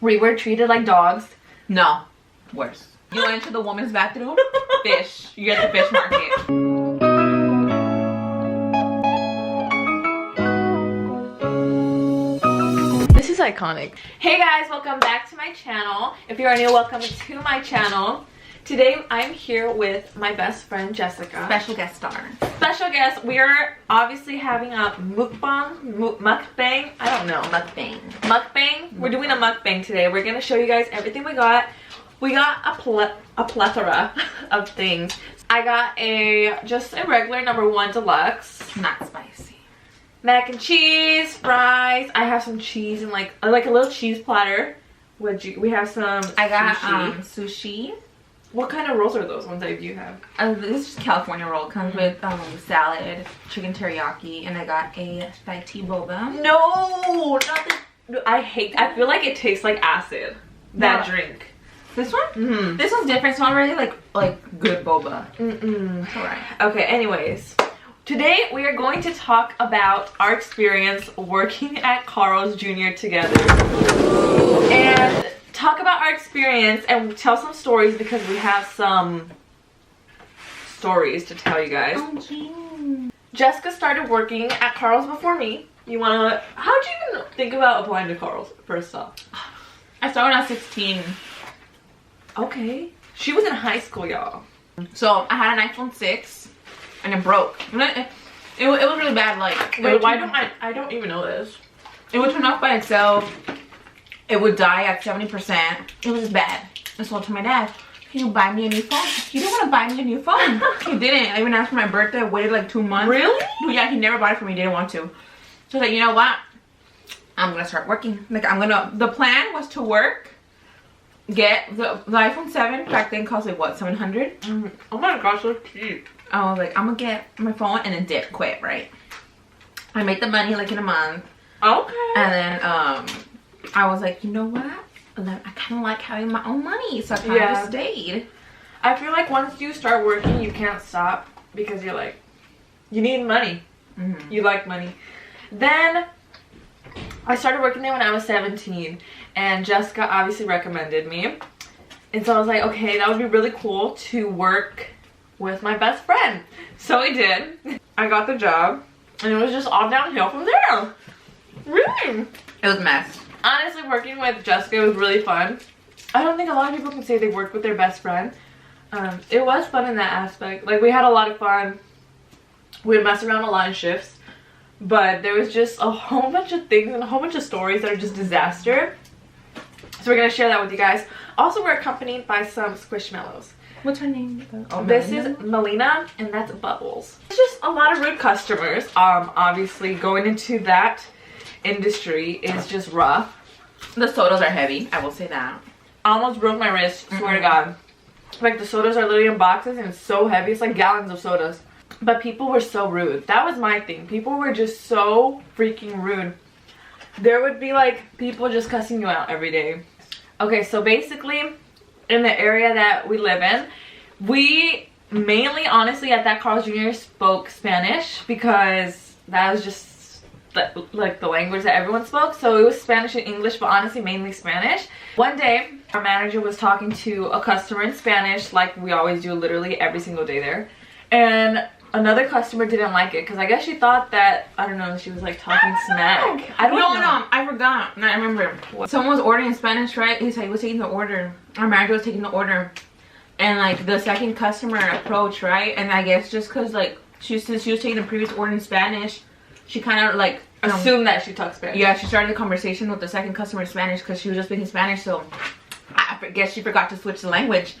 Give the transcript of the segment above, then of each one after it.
We were treated like dogs. No, worse. You went to the woman's bathroom, fish. You're at the fish market. This is iconic. Hey guys, welcome back to my channel. If you are new, welcome to my channel. Today I'm here with my best friend Jessica. Special guest star. Special guest. We are obviously having a mukbang. I don't know. Mukbang. We're doing a mukbang today. We're gonna show you guys everything we got. We got a plethora of things. I got just a regular #1 deluxe. Not spicy. Mac and cheese, fries. I have some cheese and like a little cheese platter. We have some. I got sushi. sushi. What kind of rolls are those ones that you have? This is just California roll. Comes with salad, chicken teriyaki, and I got a Thai tea boba. No, not this. I feel like it tastes like acid. That drink. This one? Mm-hmm. This one's different. It's not really like good boba. It's alright. Okay. Anyways, today we are going to talk about our experience working at Carl's Jr. together, and talk about our experience and tell some stories because we have some stories to tell you guys. Oh, Jessica started working at Carl's before me. How'd you even think about applying to Carl's first off? I started when I was 16. Okay. She was in high school, y'all. So I had an iPhone 6 and it broke. It was really bad. Like, wait, why don't I don't even know this. It would turn off by itself. It would die at 70%. It was bad. And so I told my dad, can you buy me a new phone? He didn't want to buy me a new phone. He didn't. I even asked for my birthday. I waited like 2 months. Really? Yeah, he never bought it for me. He didn't want to. So I was like, you know what? I'm going to start working. Like, the plan was to work, get the iPhone 7. Back then cost like, what, 700? Oh my gosh, so cheap. I was like, I'm going to get my phone and then quit, right? I made the money like in a month. Okay. And then, I was like, you know what? I kind of like having my own money, so I kind of just stayed. I feel like once you start working, you can't stop because you're like, you need money. You like money. Then I started working there when I was 17, and Jessica obviously recommended me. And so I was like, okay, that would be really cool to work with my best friend. So I did. I got the job, and it was just all downhill from there. Really? It was a mess. Honestly, working with Jessica was really fun. I don't think a lot of people can say they worked with their best friend. It was fun in that aspect. Like, we had a lot of fun. We'd mess around a lot in shifts. But there was just a whole bunch of things and a whole bunch of stories that are just disaster. So we're going to share that with you guys. Also, we're accompanied by some Squishmallows. What's her name? Oh, this is Melina, and that's Bubbles. It's just a lot of rude customers. Obviously, going into that industry is just rough. The sodas are heavy, I will say that. I almost broke my wrist, swear to God. Like, the sodas are literally in boxes and it's so heavy. It's like gallons of sodas. But people were so rude. That was my thing. People were just so freaking rude. There would be like people just cussing you out every day. Okay, so basically in the area that we live in, we mainly, honestly, at that Carl's Jr. spoke Spanish because that was just like the language that everyone spoke. So it was Spanish and English, but honestly mainly Spanish. One day our manager was talking to a customer in Spanish, like we always do literally every single day there, and another customer didn't like it because I guess she thought that, I don't know, she was like talking smack. I don't know. No, I forgot. No, I remember. Someone was ordering in Spanish, right? He said he was taking the order. Our manager was taking the order, and like the second customer approached, right? And I guess just because like since she was taking the previous order in Spanish, she kind of like assumed that she talked Spanish. Yeah, she started the conversation with the second customer in Spanish because she was just speaking Spanish, so I guess she forgot to switch the language.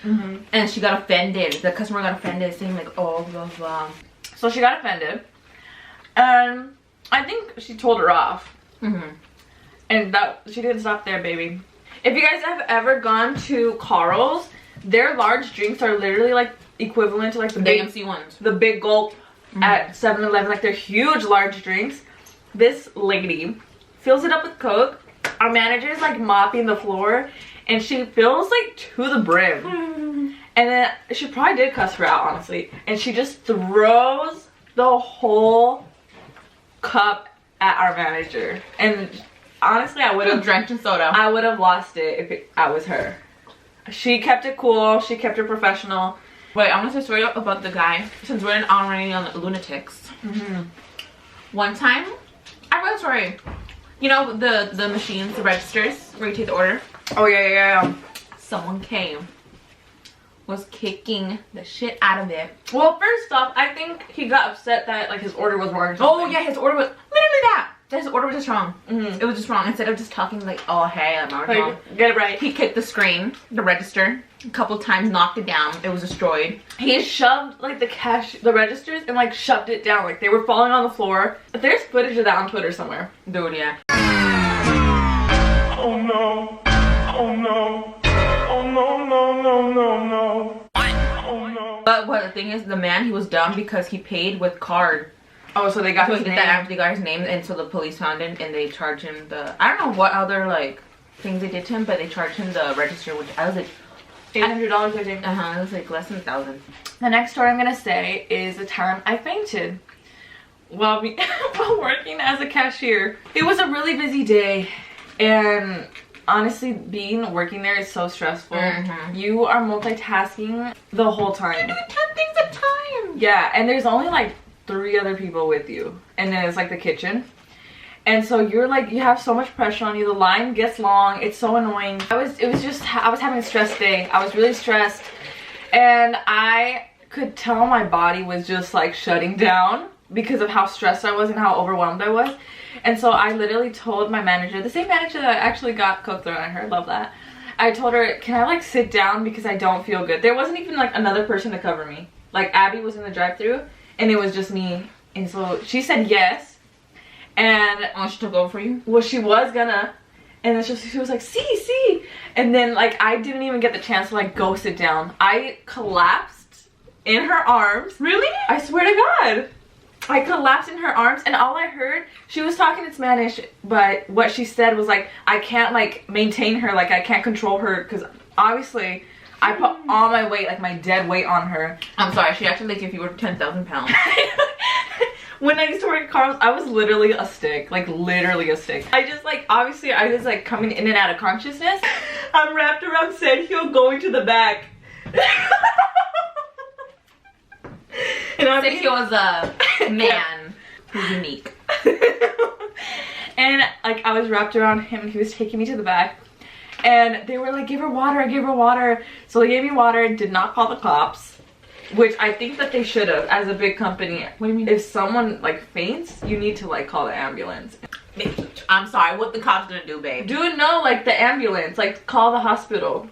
And she got offended. The customer got offended, saying like, oh, blah, blah. So she got offended. And I think she told her off. And that she didn't stop there, baby. If you guys have ever gone to Carl's, their large drinks are literally like equivalent to like the big AMC ones. The big gulp at 7-Eleven. Like, they're huge large drinks. This lady fills it up with Coke. Our manager is like mopping the floor, and she fills like to the brim. And then she probably did cuss her out, honestly. And she just throws the whole cup at our manager. And honestly, I would have drenched in soda. I would have lost it if I was her. She kept it cool. She kept it professional. Wait, I want to say a story about the guy. Since we're already on lunatics. One time, I read a story. You know the machines, the registers, where you take the order? Oh, yeah. Someone came. Was kicking the shit out of it. Well, first off, I think he got upset that like his order was wrong. Oh yeah, his order was literally that. His order was just wrong. It was just wrong. Instead of just talking like, oh hey, I'm already wrong. Get it right. He kicked the screen, the register, a couple times, knocked it down. It was destroyed. He shoved like the registers and like shoved it down. Like they were falling on the floor. There's footage of that on Twitter somewhere. Dude, yeah. Oh no. Oh no. Oh no, no, no, no, no. Oh no. But what the thing is, the man, he was dumb because he paid with card. Oh, so they got his name. They got his name, and so the police found him, and they charged him the. I don't know what other like things they did to him, but they charged him the register, which I was like $800, I think. it was like less than 1,000. The next story I'm gonna say is the time I fainted while working as a cashier. It was a really busy day, and honestly, working there is so stressful. You are multitasking the whole time. You're doing 10 things at a time. Yeah, and there's only like 3 other people with you, and then it's like the kitchen, and so you're like, you have so much pressure on you. The line gets long. It's so annoying. I was having a stress day. I was really stressed, and I could tell my body was just like shutting down because of how stressed I was and how overwhelmed I was. And so I literally told my manager, the same manager that I actually got coke thrown at her, love that, I told her, can I like sit down because I don't feel good. There wasn't even like another person to cover me. Like Abby was in the drive-thru and it was just me, and so she said yes. And she took over for you? Well, she was gonna, and then she was like, see, and then like I didn't even get the chance to like go sit down. I collapsed in her arms. Really? I swear to God, I collapsed in her arms, and all I heard, she was talking in Spanish, but what she said was like, I can't like maintain her, like I can't control her, because obviously I put all my weight, like my dead weight on her. I'm sorry, she acted like if you were 10,000 pounds. When I used to work at Carl's, I was literally a stick, like literally a stick. I just like, obviously I was like coming in and out of consciousness. I'm wrapped around Sergio going to the back. And Sergio was a man who's unique. And like I was wrapped around him and he was taking me to the back. And they were like, give her water, give her water. So they gave me water, did not call the cops. Which I think that they should have, as a big company. What do you mean? If someone like faints, you need to like call the ambulance. I'm sorry, what the cops gonna do, babe? Dude, no, like the ambulance, like call the hospital.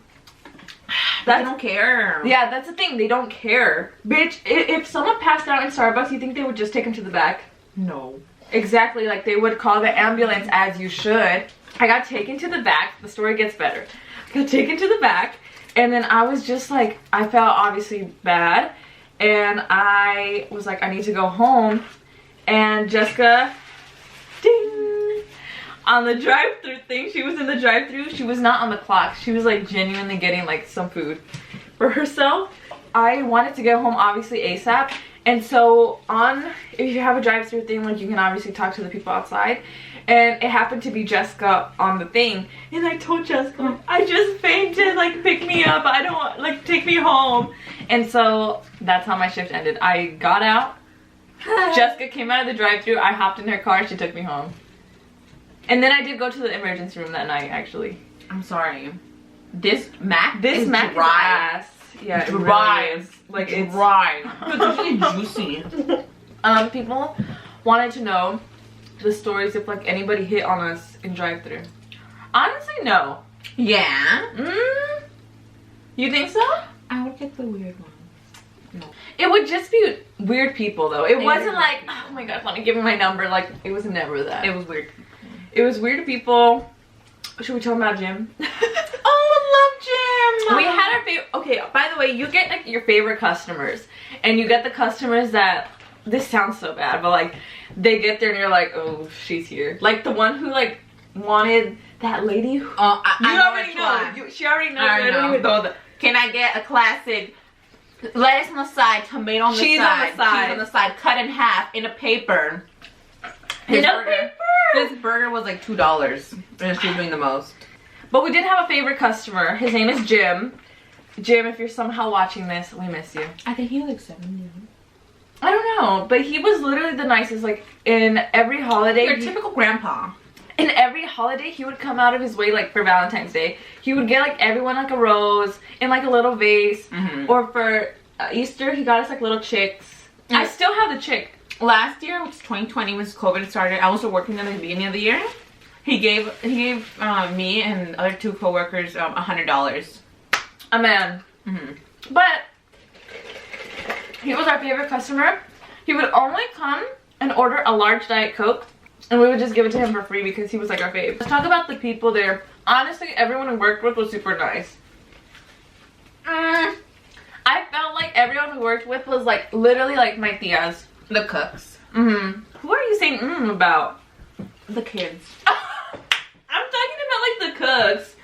They don't care. Yeah, that's the thing, they don't care. Bitch, if someone passed out in Starbucks, you think they would just take him to the back? No. Exactly, like they would call the ambulance, as you should. I got taken to the back. The story gets better. I got taken to the back, and then I was just like, I felt obviously bad, and I was like, I need to go home. And Jessica, ding, on the drive-thru thing, she was in the drive-thru. She was not on the clock. She was like genuinely getting like some food for herself. I wanted to get home obviously ASAP. And so if you have a drive-thru thing, like you can obviously talk to the people outside. And it happened to be Jessica on the thing. And I told Jessica, I just fainted, like pick me up. I don't want, like take me home. And so that's how my shift ended. I got out. Jessica came out of the drive-thru. I hopped in her car. She took me home. And then I did go to the emergency room that night, actually. I'm sorry. This Mac is dry. Ass. Yeah, dry. It really is. Like it's dry. It's really juicy. People wanted to know the stories if like anybody hit on us in drive-thru. Honestly, no. Yeah. You think so? I would get the weird one. No. It would just be weird people though. It wasn't like, oh my god, let me give him my number. Like it was never that. It was weird. It was weird people. Should we talk about Jim? Oh, love Jim. We had our favorite. Okay, by the way, you get like your favorite customers, and you get the customers that, this sounds so bad, but like they get there and you're like, oh, she's here. Like the one who like wanted that lady. Who, I already know. She already knows. I don't even know that. Can I get a classic lettuce on the side, tomato on the side, cheese on the side, cut in half in a paper? In a paper. This burger was like $2 and she was doing the most. But we did have a favorite customer. His name is Jim. Jim, if you're somehow watching this, we miss you. I think he was like 70. I don't know, but he was literally the nicest. Like in every holiday, Your typical grandpa. In every holiday, he would come out of his way, like for Valentine's Day. He would get like everyone like a rose in like a little vase. Or for Easter, he got us like little chicks. I still have the chick. Last year, which was 2020, when COVID started, I was working at the beginning of the year. He gave me and other 2 coworkers $100. A man. But he was our favorite customer. He would only come and order a large Diet Coke, and we would just give it to him for free because he was like our fave. Let's talk about the people there. Honestly, everyone we worked with was super nice. I felt like everyone we worked with was like literally like my tias. The cooks. Who are you saying about? The kids. I'm talking about like the cooks.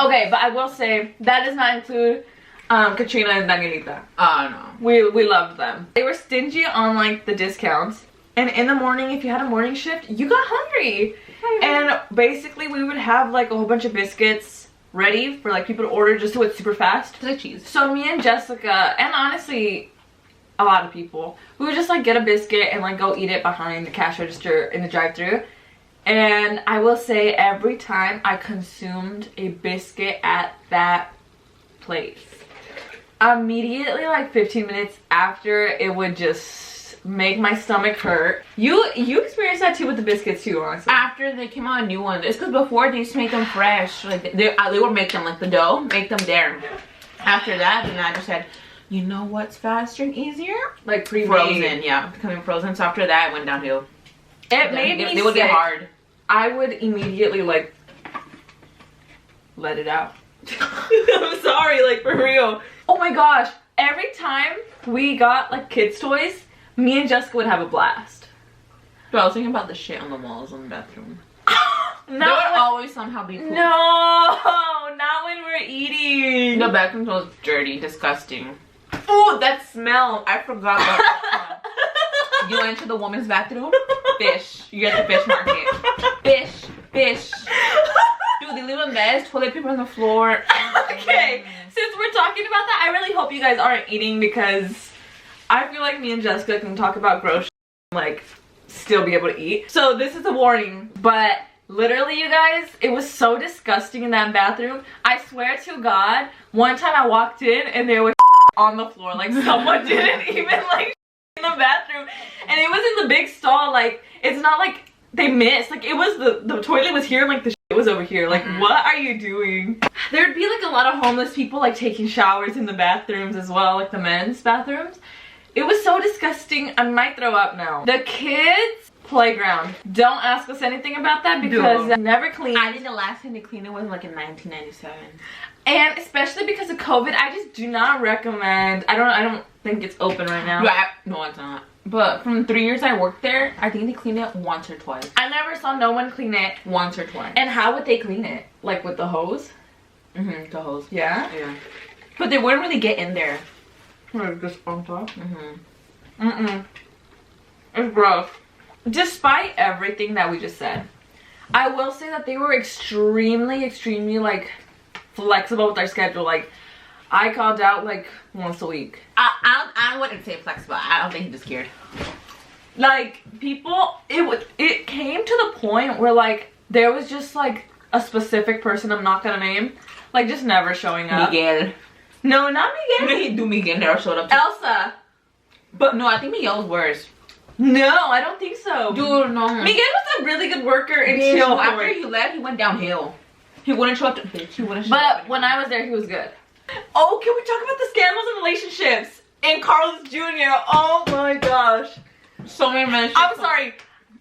Okay, but I will say that does not include Katrina and Danielita. Oh no. We loved them. They were stingy on like the discounts. And in the morning, if you had a morning shift, you got hungry. And basically we would have like a whole bunch of biscuits ready for like people to order just so it's super fast. Like cheese. So me and Jessica, and honestly a lot of people, we would just like get a biscuit and like go eat it behind the cash register in the drive-thru. And I will say every time I consumed a biscuit at that place, immediately like 15 minutes after, it would just make my stomach hurt. You experienced that too with the biscuits too, honestly. After they came out a new one. It's because before they used to make them fresh. Like they would make them like the dough, make them there. After that, then I just said, you know what's faster and easier? Like pre-made. Frozen, yeah, becoming frozen. So after that, it went downhill. It made me They would get hard. I would immediately like let it out. I'm sorry, like for real. Oh my gosh, every time we got like kids toys, me and Jessica would have a blast. But I was thinking about the shit on the walls in the bathroom. There would always somehow be poop. No, not when we're eating. The bathroom was dirty, disgusting. Oh, that smell. I forgot about that. You went to the woman's bathroom? Fish. You're at the fish market. Fish. Dude, they leave a mess, toilet paper on the floor. Okay, since we're talking about that, I really hope you guys aren't eating, because I feel like me and Jessica can talk about gross like still be able to eat. So this is a warning, but literally you guys, it was so disgusting in that bathroom. I swear to God, one time I walked in and there was on the floor, like someone didn't even like in the bathroom, and it was in the big stall. Like it's not like they missed, like it was the toilet was here, like the shit was over here. Like what are you doing? There'd be like a lot of homeless people like taking showers in the bathrooms as well, like the men's bathrooms. It was so disgusting. I might throw up now. The kids playground, don't ask us anything about that because I never cleaned. I think the last time they cleaned it was like in 1997. And especially because of COVID, I just do not recommend. I don't think it's open right now. Yeah, no, it's not. But from 3 years I worked there, I think they cleaned it once or twice. I never saw no one clean it. Once or twice. And how would they clean it? Like with the hose? The hose. Yeah? Yeah. But they wouldn't really get in there. Like just on top? It's gross. Despite everything that we just said, I will say that they were extremely like flexible with their schedule. Like I called out like once a week. I wouldn't say flexible. I don't think he just cared. Like people, it came to the point where like there was just like a specific person I'm not gonna name, like just never showing up. Miguel. No, not Miguel. He do Miguel never showed up. Elsa. But no, I think Miguel was worse. No, I don't think so. Dude, no. Miguel was a really good worker until after he left, he went downhill. He wouldn't show up to bitch. He wouldn't show but up. when I was there, he was good. Oh, can we talk about the scandals and relationships in Carlos Jr.? Oh my gosh. So many men. I'm sorry.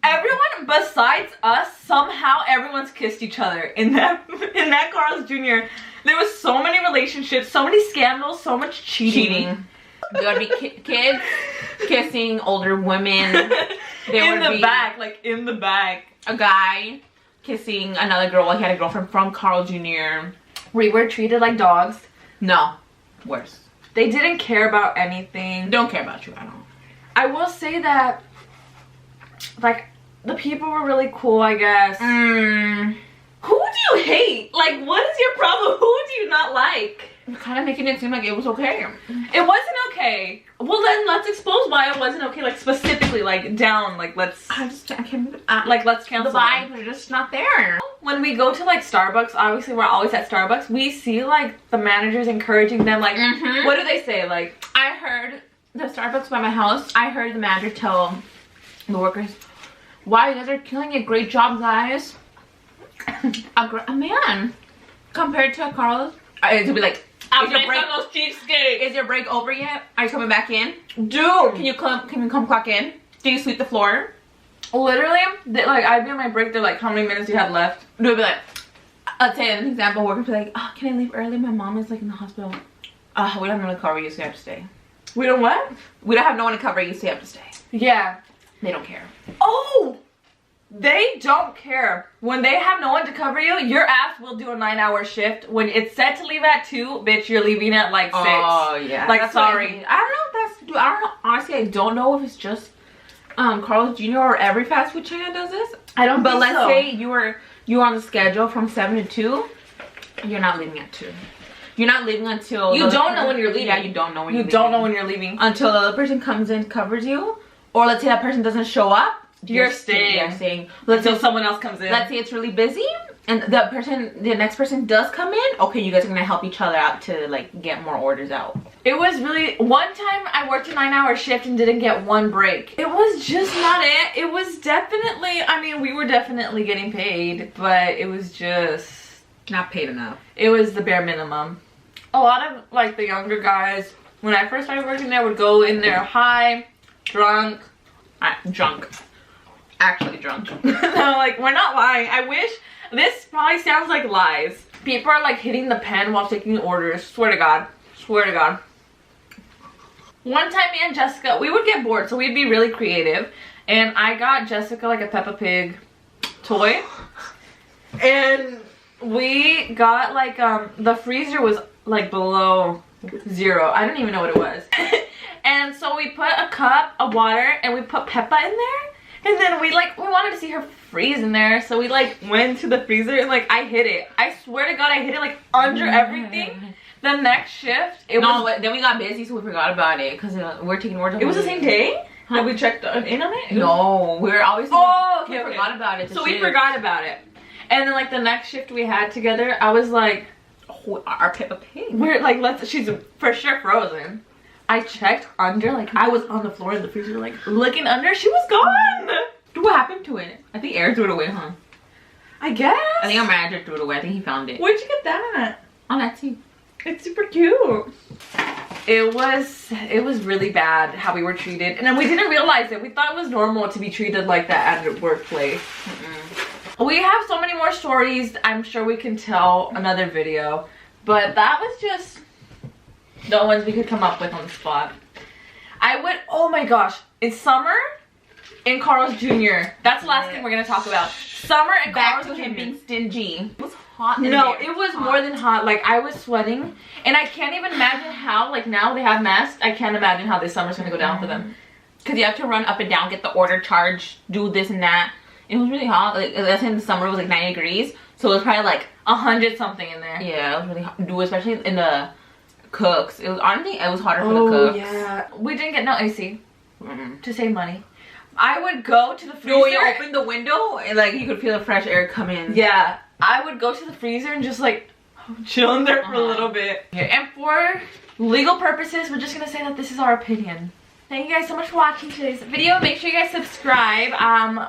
Everyone besides us, somehow everyone's kissed each other in that Carlos Jr. There was so many relationships, so many scandals, so much cheating. There would be kids kissing older women. There would be back, like in the back. A guy kissing another girl. He had a girlfriend from Carl Jr. We were treated like dogs. No, worse. They didn't care about anything. Don't care about you at all. I will say that, like, the people were really cool, I guess. Who do you hate? Like, what is your problem? Who do you not like? You're kind of making it seem like it was okay. It wasn't okay. Well, then let's expose why it wasn't okay. Like, specifically, like, down. Like, let's... I can't... like, let's cancel the vibes are just not there. When we go to, like, Starbucks, obviously we're always at Starbucks, we see, like, the managers encouraging them, like, what do they say? Like, I heard the Starbucks by my house, I heard the manager tell the workers, wow, you guys are killing it. Great job, guys. A man compared to Carlos, to be like, is your break over yet? Are you coming back in? Dude, can you come clock in? Do you sweep the floor? Literally, like, I'd be on my break, they're like, how many minutes do you have left? They'll be like, let's say an example, workers be like, oh, can I leave early? My mom is like in the hospital. We don't have no one to cover you, so you have to stay. We don't what? We don't have no one to cover you, so you have to stay. Yeah. They don't care. Oh! They don't care. When they have no one to cover you, your ass will do a 9-hour shift. When it's set to leave at 2, bitch, you're leaving at like 6. Oh, yeah. Like, sorry. I don't know if that's... Dude, I don't know. Honestly, I don't know if it's just Carl's Jr. or every fast food chain does this. I don't think so. But let's say you were on the schedule from 7 to 2. You're not leaving at 2. You're not leaving until... You don't know when you're leaving. Yeah, you don't know when you're leaving. You don't know when you're leaving. Until the other person comes in, covers you. Or let's say that person doesn't show up. You're staying. You're staying. Until someone else comes in. Let's say it's really busy. And the next person does come in. Okay, you guys are going to help each other out to, like, get more orders out. It was really... One time I worked a 9-hour shift and didn't get one break. It was just not it. It was definitely... I mean, we were definitely getting paid. But it was just... Not paid enough. It was the bare minimum. A lot of, like, the younger guys, when I first started working there, would go in there high, drunk. Drunk. Actually drunk. No, like, we're not lying. I wish... This probably sounds like lies. People are, like, hitting the pen while taking orders. Swear to God. Swear to God. One time, me and Jessica, we would get bored, so we'd be really creative. And I got Jessica, like, a Peppa Pig toy. And we got, like, the freezer was, like, below 0. I don't even know what it was. And so we put a cup of water and we put Peppa in there. And then we wanted to see her freeze in there. So we, like, went to the freezer and, like, I hid it. I swear to God, I hid it, like, under everything. The next shift, then we got busy, so we forgot about it. Because we're taking orders. It was the same day that we checked in on it? No, we were always... Oh, okay, we forgot about it. So we forgot about it. And then, like, the next shift we had together, I was like... Our Peppa Pig. We're like, she's for sure frozen. I checked under, like, I was on the floor in the freezer, like, looking under. She was gone. What happened to it? I think Eric threw it away, huh? I guess. I think our manager threw it away. I think he found it. Where'd you get that? On Etsy. It's super cute. It was really bad how we were treated. And then we didn't realize it. We thought it was normal to be treated like that at a workplace. We have so many more stories. I'm sure we can tell another video. But that was just the ones we could come up with on the spot. Oh my gosh. It's summer and Carl's Jr. That's the last thing we're going to talk about. Summer and Back Carl's to Jr. him being stingy. It was hot in No, there. it was more than hot. Like, I was sweating. And I can't even imagine how, like, now they have masks. I can't imagine how this summer's going to go down for them. Because you have to run up and down, get the order charged, do this and that. It was really hot. Like, that's in the summer, it was like 90 degrees. So it was probably like 100 something in there. Yeah, it was really hot. Dude, especially in the cooks. It was honestly, it was hotter for the cooks. Yeah. We didn't get no AC to save money. I would go to the freezer. When you open the window, and, like, you could feel the fresh air come in. Yeah. I would go to the freezer and just, like, chill in there for a little bit. And for legal purposes, we're just gonna say that this is our opinion. Thank you guys so much for watching today's video. Make sure you guys subscribe.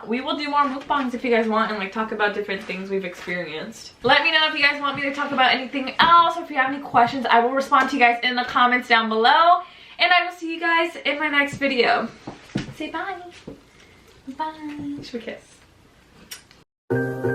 We will do more mukbangs if you guys want and, like, talk about different things we've experienced. Let me know if you guys want me to talk about anything else, or if you have any questions. I will respond to you guys in the comments down below. And I will see you guys in my next video. Say bye. Bye. Should we kiss?